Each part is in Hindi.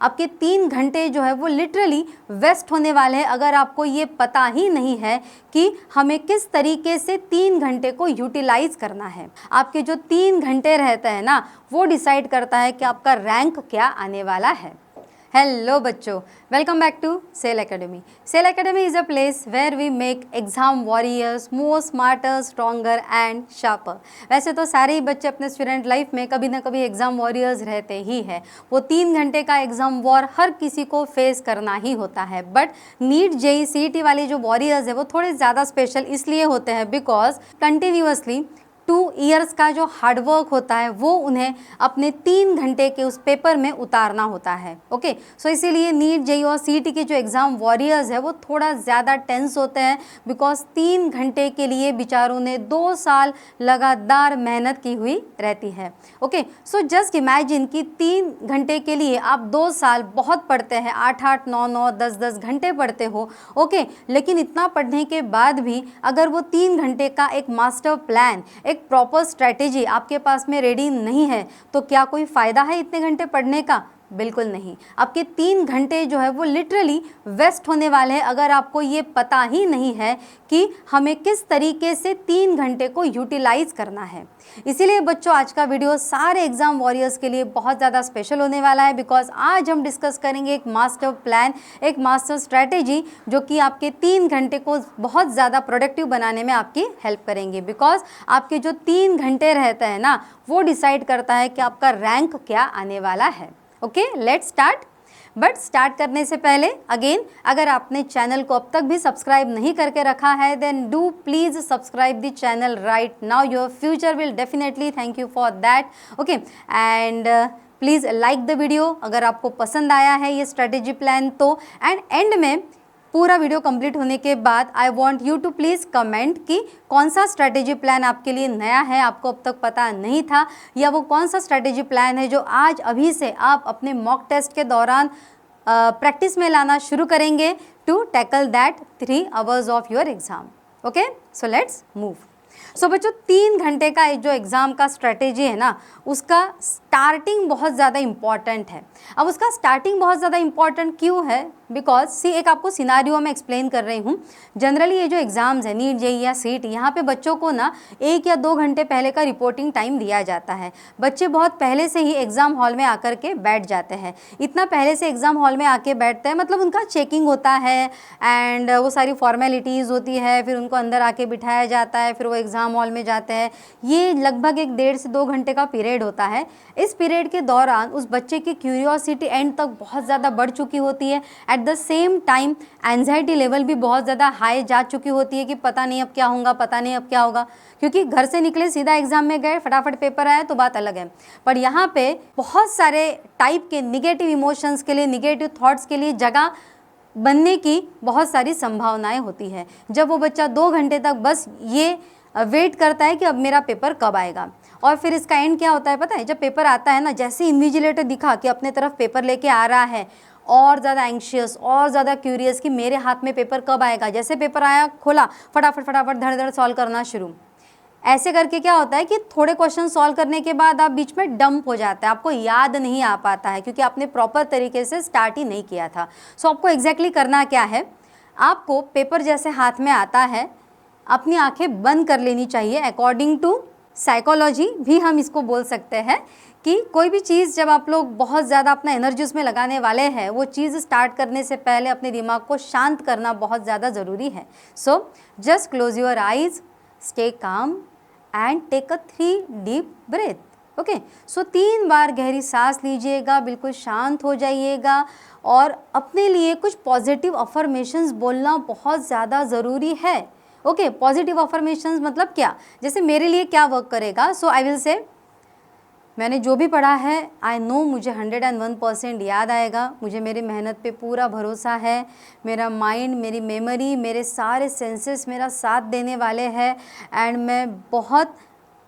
आपके 3 घंटे जो है वो लिटरली वेस्ट होने वाले हैं अगर आपको ये पता ही नहीं है कि हमें किस तरीके से 3 घंटे को यूटिलाइज करना है। आपके जो 3 घंटे रहते हैं ना, वो डिसाइड करता है कि आपका रैंक क्या आने वाला है। हेलो बच्चों, welcome back to Cell Academy. Cell Academy is a place where we make exam warriors more smarter, stronger and sharper. वैसे तो सारे ही बच्चे अपने स्टूडेंट लाइफ में कभी ना कभी एग्जाम वॉरियर्स रहते ही हैं। वो 3 घंटे का एग्जाम वॉर हर किसी को फेस करना ही होता है। बट नीट जेई सीईटी वाले जो वॉरियर्स है वो थोड़े ज़्यादा स्पेशल इसलिए होते हैं बिकॉज कंटिन्यूअसली 2 ईयर्स का जो हार्डवर्क होता है वो उन्हें अपने 3 घंटे के उस पेपर में उतारना होता है। ओके, सो इसीलिए नीट जेईई और सीईटी के जो एग्ज़ाम वॉरियर्स है वो थोड़ा ज़्यादा टेंस होते हैं बिकॉज 3 घंटे के लिए बेचारों ने 2 साल लगातार मेहनत की हुई रहती है। ओके, सो जस्ट इमेजिन कि 3 घंटे के लिए आप 2 साल बहुत पढ़ते हैं, 8-8, 9-9, 10-10 घंटे पढ़ते हो। ओके, लेकिन इतना पढ़ने के बाद भी अगर वो 3 घंटे का एक मास्टर प्लान, एक प्रॉपर स्ट्रैटेजी आपके पास में रेडी नहीं है तो क्या कोई फ़ायदा है इतने घंटे पढ़ने का? बिल्कुल नहीं। आपके 3 घंटे जो है वो लिटरली वेस्ट होने वाले हैं अगर आपको ये पता ही नहीं है कि हमें किस तरीके से 3 घंटे को यूटिलाइज करना है। इसीलिए बच्चों आज का वीडियो सारे एग्जाम वॉरियर्स के लिए बहुत ज़्यादा स्पेशल होने वाला है बिकॉज आज हम डिस्कस करेंगे एक मास्टर प्लान, एक मास्टर स्ट्रैटेजी जो कि आपके 3 घंटे को बहुत ज़्यादा प्रोडक्टिव बनाने में आपकी हेल्प करेंगे। बिकॉज आपके जो 3 घंटे रहते हैं ना, वो डिसाइड करता है कि आपका रैंक क्या आने वाला है। Okay, let's start. But start करने से पहले अगेन, अगर आपने चैनल को अब तक भी सब्सक्राइब नहीं करके रखा है then do please subscribe the channel right now. Your future will definitely thank you for that. Okay, and please like the video अगर आपको पसंद आया है ये स्ट्रेटेजी प्लान तो। एंड एंड में पूरा वीडियो कंप्लीट होने के बाद I want you to please comment कि कौन सा स्ट्रैटेजी प्लान आपके लिए नया है, आपको अब तक पता नहीं था, या वो कौन सा स्ट्रैटेजी प्लान है जो आज अभी से आप अपने मॉक टेस्ट के दौरान प्रैक्टिस में लाना शुरू करेंगे to tackle that 3 hours of your exam. Okay, so let's move. So बच्चों 3 घंटे का जो एग्ज़ाम का स्ट्रैटेजी है ना, उसका स्टार्टिंग बहुत ज़्यादा इम्पॉर्टेंट है। अब उसका स्टार्टिंग बहुत ज़्यादा इम्पॉर्टेंट क्यों है? बिकॉज एक आपको सिनारियो में एक्सप्लेन कर रही हूँ। जनरली ये जो एग्ज़ाम्स है नीट जेईई या सीईटी, यहाँ पे बच्चों को ना 1 या 2 घंटे पहले का रिपोर्टिंग टाइम दिया जाता है। बच्चे बहुत पहले से ही एग्ज़ाम हॉल में आकर के बैठ जाते हैं। इतना पहले से एग्ज़ाम हॉल में आके बैठते हैं मतलब उनका चेकिंग होता है एंड वो सारी फॉर्मेलिटीज़ होती है, फिर उनको अंदर आके बिठाया जाता है, फिर वो एग्ज़ाम हॉल में जाते हैं। ये लगभग 1 से 2 घंटे का पीरियड होता है। इस पीरियड के दौरान उस बच्चे की क्यूरियोसिटी एंड तक बहुत ज़्यादा बढ़ चुकी होती है। At the same time anxiety level भी बहुत ज़्यादा हाई जा चुकी होती है कि पता नहीं अब क्या होगा, पता नहीं अब क्या होगा, क्योंकि घर से निकले सीधा एग्जाम में गए, फटाफट पेपर आया तो बात अलग है। पर यहाँ पे बहुत सारे टाइप के निगेटिव इमोशंस के लिए, निगेटिव थॉट्स के लिए जगह बनने की बहुत सारी संभावनाएं होती है। जब वो बच्चा 2 घंटे तक बस ये वेट करता है कि अब मेरा पेपर कब आएगा, और फिर इसका एंड क्या होता है पता है? जब पेपर आता है ना, जैसे इन्विजिलेटर दिखा कि अपने तरफ पेपर लेके आ रहा है, और ज़्यादा एंग्शियस और ज़्यादा क्यूरियस कि मेरे हाथ में पेपर कब आएगा। जैसे पेपर आया, खोला, फटाफट फटाफट धड़ धड़ सॉल्व करना शुरू। ऐसे करके क्या होता है कि थोड़े क्वेश्चन सॉल्व करने के बाद आप बीच में डंप हो जाते हैं, आपको याद नहीं आ पाता है क्योंकि आपने प्रॉपर तरीके से स्टार्ट ही नहीं किया था। सो आपको एग्जैक्टली करना क्या है, आपको पेपर जैसे हाथ में आता है अपनी आंखें बंद कर लेनी चाहिए। अकॉर्डिंग टू साइकोलॉजी भी हम इसको बोल सकते हैं कि कोई भी चीज़ जब आप लोग बहुत ज़्यादा अपना एनर्जी उसमें लगाने वाले हैं, वो चीज़ स्टार्ट करने से पहले अपने दिमाग को शांत करना बहुत ज़्यादा ज़रूरी है। So just close your eyes, stay calm and take a 3 deep breath. Okay, so 3 बार गहरी सांस लीजिएगा, बिल्कुल शांत हो जाइएगा और अपने लिए कुछ पॉजिटिव अफर्मेशंस बोलना बहुत ज़्यादा ज़रूरी है। ओके, पॉजिटिव अफर्मेशंस मतलब क्या? जैसे मेरे लिए क्या वर्क करेगा? सो आई विल से मैंने जो भी पढ़ा है आई नो मुझे 101% याद आएगा, मुझे मेरी मेहनत पे पूरा भरोसा है, मेरा माइंड, मेरी मेमोरी, मेरे सारे सेंसेस मेरा साथ देने वाले हैं एंड मैं बहुत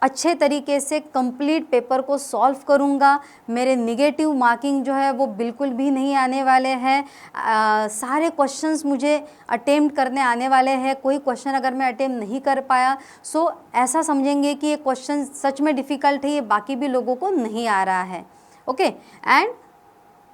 अच्छे तरीके से कंप्लीट पेपर को सॉल्व करूँगा। मेरे निगेटिव मार्किंग जो है वो बिल्कुल भी नहीं आने वाले हैं। सारे क्वेश्चंस मुझे अटेम्प्ट करने आने वाले हैं। कोई क्वेश्चन अगर मैं अटेम्प्ट नहीं कर पाया सो ऐसा समझेंगे कि ये क्वेश्चन सच में डिफ़िकल्ट है, ये बाकी भी लोगों को नहीं आ रहा है। Okay, and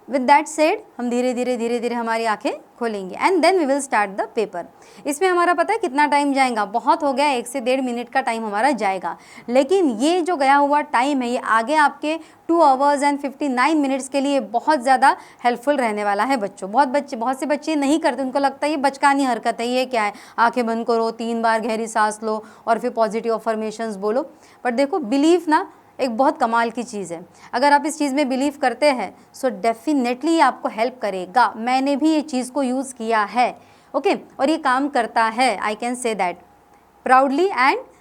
with that said हम धीरे धीरे हमारी आंखें खोलेंगे and then we will start the paper. इसमें हमारा पता है कितना टाइम जाएगा, बहुत हो गया, 1 से 1.5 मिनट का टाइम हमारा जाएगा। लेकिन ये जो गया हुआ टाइम है ये आगे आपके 2 आवर्स एंड 59 मिनट्स के लिए बहुत ज़्यादा हेल्पफुल रहने वाला है बच्चों। बहुत से बच्चे नहीं करते, उनको लगता है ये बचकानी हरकत है, ये क्या है, आंखें बंद करो, 3 बार गहरी सांस लो और फिर पॉजिटिव अफर्मेशंस बोलो। बट देखो बिलीफ ना एक बहुत कमाल की चीज़ है। अगर आप इस चीज़ में बिलीव करते हैं सो डेफिनेटली ये आपको हेल्प करेगा। मैंने भी ये चीज़ को यूज़ किया है, ओके, और ये काम करता है। I can say that proudly and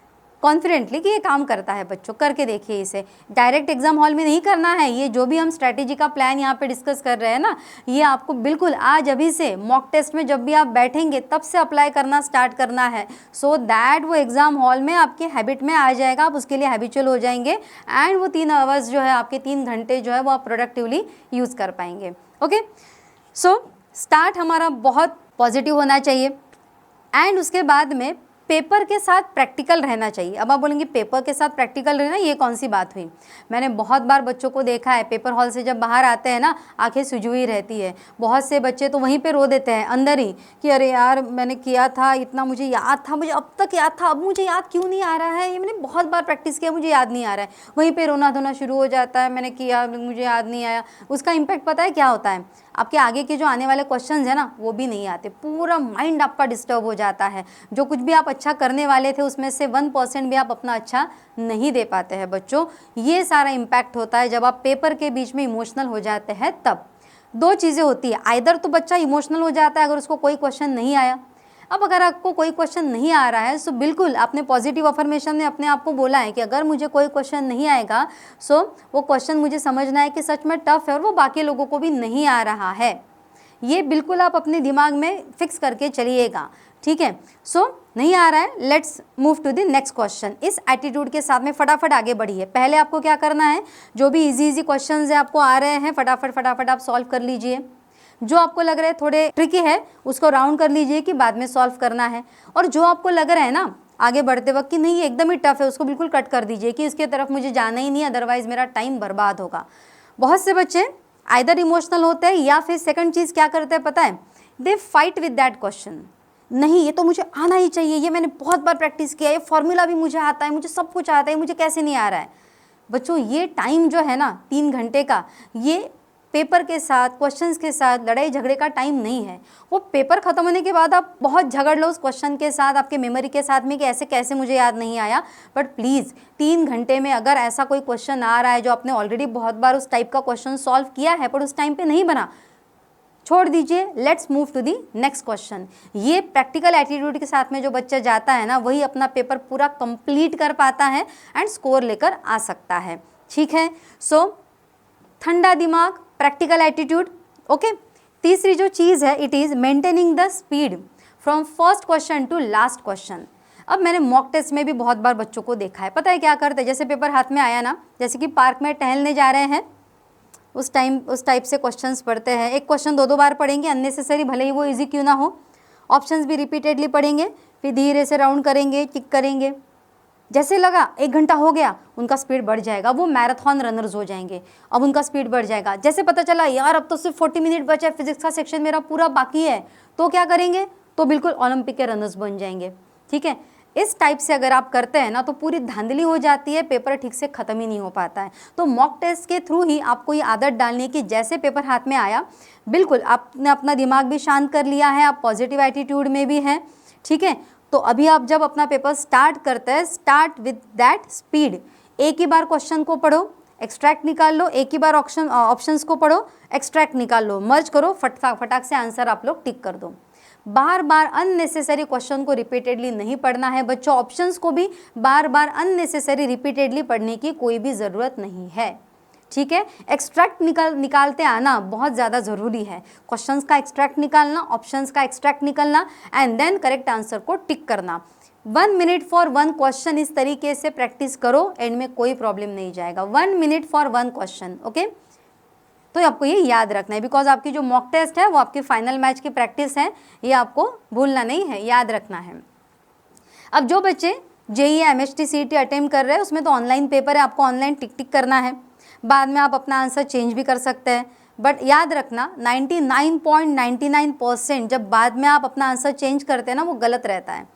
confidently कि ये काम करता है बच्चों। करके देखिए इसे। डायरेक्ट एग्जाम हॉल में नहीं करना है, ये जो भी हम स्ट्रैटेजी का प्लान यहाँ पे डिस्कस कर रहे हैं ना, ये आपको बिल्कुल आज अभी से मॉक टेस्ट में जब भी आप बैठेंगे तब से अप्लाई करना स्टार्ट करना है, सो दैट वो एग्जाम हॉल में आपके हैबिट में आ जाएगा, आप उसके लिए हैबिचुअल हो जाएंगे एंड वो 3 आवर्स जो है आपके 3 घंटे जो है वो आप प्रोडक्टिवली यूज़ कर पाएंगे। ओके, सो स्टार्ट हमारा बहुत पॉजिटिव होना चाहिए एंड उसके बाद में पेपर के साथ प्रैक्टिकल रहना चाहिए। अब आप बोलेंगे पेपर के साथ प्रैक्टिकल रहना, ये कौन सी बात हुई। मैंने बहुत बार बच्चों को देखा है पेपर हॉल से जब बाहर आते हैं ना आंखें सूजी हुई रहती है। बहुत से बच्चे तो वहीं पे रो देते हैं अंदर ही कि अरे यार मैंने किया था, इतना मुझे याद था, मुझे अब तक याद था, अब मुझे याद क्यों नहीं आ रहा है, ये मैंने बहुत बार प्रैक्टिस किया, मुझे याद नहीं आ रहा है। वहीं पर रोना धोना शुरू हो जाता है, मैंने किया मुझे याद नहीं आया। उसका इम्पैक्ट पता है क्या होता है, आपके आगे के जो आने वाले क्वेश्चंस है ना वो भी नहीं आते, पूरा माइंड आपका डिस्टर्ब हो जाता है। जो कुछ भी आप अच्छा करने वाले थे उसमें से 1% भी आप अपना अच्छा नहीं दे पाते हैं बच्चों। ये सारा इम्पैक्ट होता है जब आप पेपर के बीच में इमोशनल हो जाते हैं तब। 2 चीज़ें होती है, आइदर तो बच्चा इमोशनल हो जाता है अगर उसको कोई क्वेश्चन नहीं आया। अब अगर आपको कोई क्वेश्चन नहीं आ रहा है सो बिल्कुल आपने पॉजिटिव अफर्मेशन में अपने आप को बोला है कि अगर मुझे कोई क्वेश्चन नहीं आएगा सो वो क्वेश्चन मुझे समझना है कि सच में टफ है और वो बाकी लोगों को भी नहीं आ रहा है। ये बिल्कुल आप अपने दिमाग में फिक्स करके चलिएगा, ठीक है। सो नहीं आ रहा है, let's move to the next question. इस एटीट्यूड के साथ में फटाफट आगे बढ़िए। पहले आपको क्या करना है, जो भी इजी क्वेश्चंस है आपको आ रहे हैं फटाफट आप सॉल्व कर लीजिए। जो आपको लग रहा है थोड़े ट्रिकी है उसको राउंड कर लीजिए कि बाद में सॉल्व करना है, और जो आपको लग रहा है ना आगे बढ़ते वक्त कि नहीं ये एकदम ही टफ है उसको बिल्कुल कट कर दीजिए कि इसके तरफ मुझे जाना ही नहीं, अदरवाइज मेरा टाइम बर्बाद होगा। बहुत से बच्चे आइदर इमोशनल होते हैं या फिर सेकंड चीज़ क्या करते हैं पता है, they fight with that question. नहीं ये तो मुझे आना ही चाहिए, ये मैंने बहुत बार प्रैक्टिस किया, ये फॉर्मूला भी मुझे आता है, मुझे सब कुछ आता है, मुझे कैसे नहीं आ रहा है। बच्चों ये टाइम जो है ना 3 घंटे का, ये पेपर के साथ क्वेश्चंस के साथ लड़ाई झगड़े का टाइम नहीं है। वो पेपर खत्म होने के बाद आप बहुत झगड़ लो उस क्वेश्चन के साथ, आपके मेमोरी के साथ में कि ऐसे कैसे मुझे याद नहीं आया। बट प्लीज़ 3 घंटे में अगर ऐसा कोई क्वेश्चन आ रहा है जो आपने ऑलरेडी बहुत बार उस टाइप का क्वेश्चन सॉल्व किया है पर उस टाइम पे नहीं बना, छोड़ दीजिए। Let's move to the next question. ये प्रैक्टिकल एटीट्यूड के साथ में जो बच्चा जाता है ना वही अपना पेपर पूरा कंप्लीट कर पाता है एंड स्कोर लेकर आ सकता है, ठीक है। सो ठंडा दिमाग, प्रैक्टिकल एटीट्यूड, ओके। तीसरी जो चीज़ है it is maintaining the speed from first question to last question. अब मैंने मॉक टेस्ट में भी बहुत बार बच्चों को देखा है, पता है क्या करते हैं, जैसे पेपर हाथ में आया ना, जैसे कि पार्क में टहलने जा रहे हैं उस टाइप से क्वेश्चंस पढ़ते हैं। एक क्वेश्चन 2 बार पढ़ेंगे अननेसेसरी, भले ही वो इजी क्यों ना हो। ऑप्शंस भी रिपीटेडली पढ़ेंगे, फिर धीरे से राउंड करेंगे, टिक करेंगे। जैसे लगा 1 घंटा हो गया उनका स्पीड बढ़ जाएगा, वो मैराथन रनर्स हो जाएंगे, अब उनका स्पीड बढ़ जाएगा। जैसे पता चला यार अब तो सिर्फ 40 मिनट बचा है, फिजिक्स का सेक्शन मेरा पूरा बाकी है, तो क्या करेंगे, तो बिल्कुल ओलंपिक के रनर्स बन जाएंगे, ठीक है। इस टाइप से अगर आप करते हैं ना तो पूरी धांधली हो जाती है, पेपर ठीक से ख़त्म ही नहीं हो पाता है। तो मॉक टेस्ट के थ्रू ही आपको ये आदत डालनी है कि जैसे पेपर हाथ में आया बिल्कुल आपने अपना दिमाग भी शांत कर लिया है, आप पॉजिटिव एटीट्यूड में भी हैं, ठीक है। तो अभी आप जब अपना पेपर स्टार्ट करते हैं, स्टार्ट विद दैट स्पीड। एक ही बार क्वेश्चन को पढ़ो, एक्सट्रैक्ट निकाल लो, एक ही बार ऑप्शंस को पढ़ो, एक्सट्रैक्ट निकाल लो, मर्ज करो, फटाक से आंसर आप लोग टिक कर दो। बार बार अननेसेसरी क्वेश्चन को रिपीटेडली नहीं पढ़ना है बच्चों। ऑप्शंस को भी बार बार अननेसेसरी रिपीटेडली पढ़ने की कोई भी ज़रूरत नहीं है, ठीक है। एक्सट्रैक्ट निकालते आना बहुत ज़्यादा ज़रूरी है। क्वेश्चंस का एक्सट्रैक्ट निकालना, ऑप्शंस का एक्सट्रैक्ट निकालना एंड देन करेक्ट आंसर को टिक करना। 1 मिनट फॉर 1 क्वेश्चन, इस तरीके से प्रैक्टिस करो, एंड में कोई प्रॉब्लम नहीं जाएगा। 1 मिनट फॉर 1 क्वेश्चन, ओके। तो आपको ये याद रखना है, बिकॉज आपकी जो मॉक टेस्ट है वो आपकी फाइनल मैच की प्रैक्टिस है, ये आपको भूलना नहीं है, याद रखना है। अब जो बच्चे जेईई एमएचटी सीईटी अटेम्प्ट कर रहे हैं उसमें तो ऑनलाइन पेपर है, आपको ऑनलाइन टिक करना है। बाद में आप अपना आंसर चेंज भी कर सकते हैं, बट याद रखना 99.99% जब बाद में आप अपना आंसर चेंज करते हैं ना, वो गलत रहता है।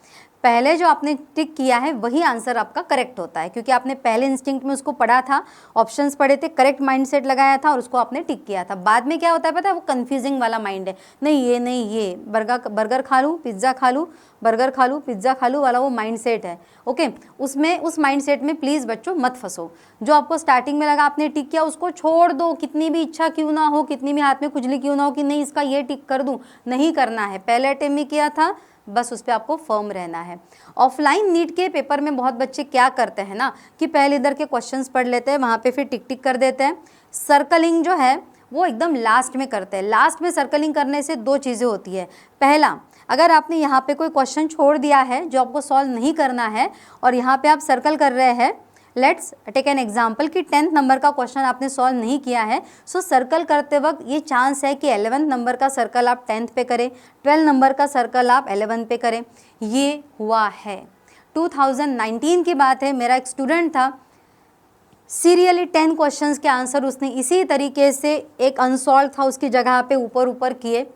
पहले जो आपने टिक किया है वही आंसर आपका करेक्ट होता है, क्योंकि आपने पहले इंस्टिंक्ट में उसको पढ़ा था, ऑप्शंस पढ़े थे, करेक्ट माइंडसेट लगाया था और उसको आपने टिक किया था। बाद में क्या होता है पता है, वो कंफ्यूजिंग वाला माइंड है, नहीं ये नहीं ये, बर्गर खा लूँ, पिज्ज़ा खा लूँ, बर्गर खा लूँ, पिज्ज़ा खा लूँ वाला वो माइंडसेट है। ओके, उसमें उस माइंडसेट में प्लीज़ बच्चों मत फंसो। जो आपको स्टार्टिंग में लगा आपने टिक किया उसको छोड़ दो, कितनी भी इच्छा क्यों ना हो, कितनी भी हाथ में खुजली क्यों ना हो कि नहीं इसका ये टिक कर दूँ, नहीं करना है। पहले अटेम्प्ट में किया था, बस उस पर आपको फर्म रहना है। ऑफलाइन नीट के पेपर में बहुत बच्चे क्या करते हैं ना कि पहले इधर के क्वेश्चंस पढ़ लेते हैं, वहाँ पे फिर टिक टिक कर देते हैं। सर्कलिंग जो है वो एकदम लास्ट में करते हैं। लास्ट में सर्कलिंग करने से दो चीज़ें होती है। पहला, अगर आपने यहाँ पे कोई क्वेश्चन छोड़ दिया है जो आपको सॉल्व नहीं करना है और यहाँ पे आप सर्कल कर रहे हैं, लेट्स टेक एन एग्जाम्पल कि 10th नंबर का क्वेश्चन आपने सॉल्व नहीं किया है, सो सर्कल करते वक्त ये चांस है कि 11th नंबर का सर्कल आप 10th पे करें, 12 नंबर का सर्कल आप 11th पे करें। ये हुआ है 2019 की बात है। मेरा एक स्टूडेंट था, सीरियली 10 क्वेश्चंस के आंसर उसने इसी तरीके से एक अनसॉल्व था उसकी जगह पे ऊपर ऊपर किए,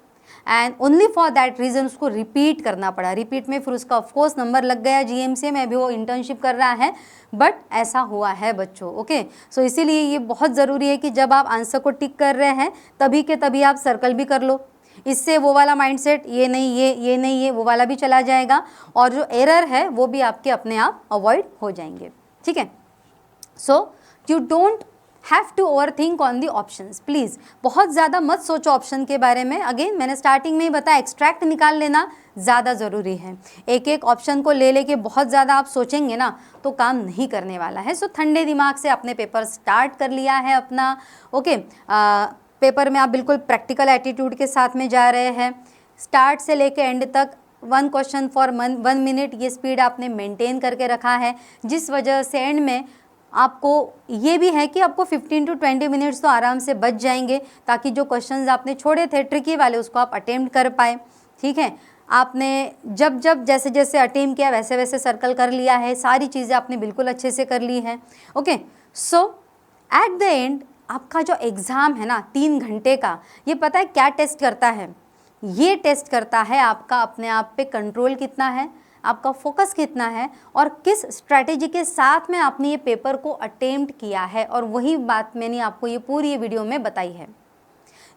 and only for that reason उसको रिपीट करना पड़ा। रिपीट में फिर उसका ऑफकोर्स नंबर लग गया जीएमसी में, अभी वो इंटर्नशिप कर रहा है, बट ऐसा हुआ है बच्चों। ओके, सो इसीलिए ये बहुत ज़रूरी है कि जब आप आंसर को टिक कर रहे हैं तभी के तभी आप सर्कल भी कर लो। इससे वो वाला माइंडसेट ये नहीं ये नहीं ये वो वाला भी चला जाएगा और जो एरर है वो भी आपके अपने आप अवॉइड हो जाएंगे। ठीक है, so you don't have to overthink on the options. Please बहुत ज़्यादा मत सोचो ऑप्शन के बारे में। अगेन मैंने स्टार्टिंग में ही बताया, एक्सट्रैक्ट निकाल लेना ज़्यादा ज़रूरी है। एक एक ऑप्शन को ले लेके बहुत ज़्यादा आप सोचेंगे ना तो काम नहीं करने वाला है। सो ठंडे दिमाग से आपने पेपर स्टार्ट कर लिया है अपना। ओके, पेपर में आप बिल्कुल प्रैक्टिकल एटीट्यूड के साथ में जा रहे हैं। स्टार्ट से लेके एंड तक 1 क्वेश्चन फॉर 1 मिनट ये स्पीड आपने मेंटेन करके रखा है, जिस वजह से एंड में आपको ये भी है कि आपको 15 to 20 मिनट्स तो आराम से बच जाएंगे, ताकि जो क्वेश्चंस आपने छोड़े थे ट्रिकी वाले उसको आप अटेम्प्ट कर पाए। ठीक है, आपने जब जब जैसे जैसे अटेम्प्ट किया वैसे वैसे सर्कल कर लिया है, सारी चीज़ें आपने बिल्कुल अच्छे से कर ली हैं। Okay, so at the end आपका जो एग्ज़ाम है ना 3 घंटे का, ये पता है क्या टेस्ट करता है? ये टेस्ट करता है आपका अपने आप पे कंट्रोल कितना है, आपका फोकस कितना है और किस स्ट्रैटेजी के साथ में आपने ये पेपर को अटेम्प्ट किया है। और वही बात मैंने आपको ये पूरी वीडियो में बताई है।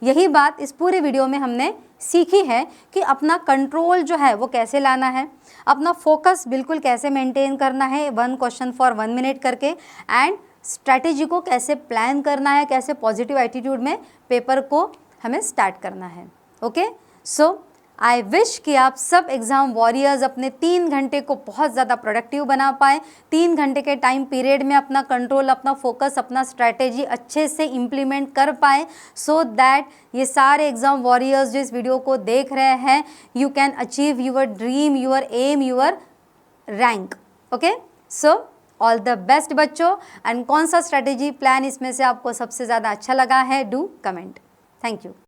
यही बात इस पूरे वीडियो में हमने सीखी है कि अपना कंट्रोल जो है वो कैसे लाना है, अपना फोकस बिल्कुल कैसे मेंटेन करना है 1 क्वेश्चन फॉर 1 मिनट करके, एंड स्ट्रैटेजी को कैसे प्लान करना है, कैसे पॉजिटिव एटीट्यूड में पेपर को हमें स्टार्ट करना है। ओके, सो आई विश कि आप सब एग्ज़ाम वॉरियर्स अपने 3 घंटे को बहुत ज़्यादा प्रोडक्टिव बना पाए। 3 घंटे के टाइम पीरियड में अपना कंट्रोल, अपना फोकस, अपना स्ट्रैटेजी अच्छे से इम्प्लीमेंट कर पाए, सो दैट ये सारे एग्ज़ाम वॉरियर्स जो इस वीडियो को देख रहे हैं, you can achieve your dream, your aim, your rank. Okay, so all the best बच्चों। एंड कौन सा स्ट्रैटेजी प्लान इसमें से आपको सबसे ज़्यादा अच्छा लगा है, डू कमेंट। Thank you.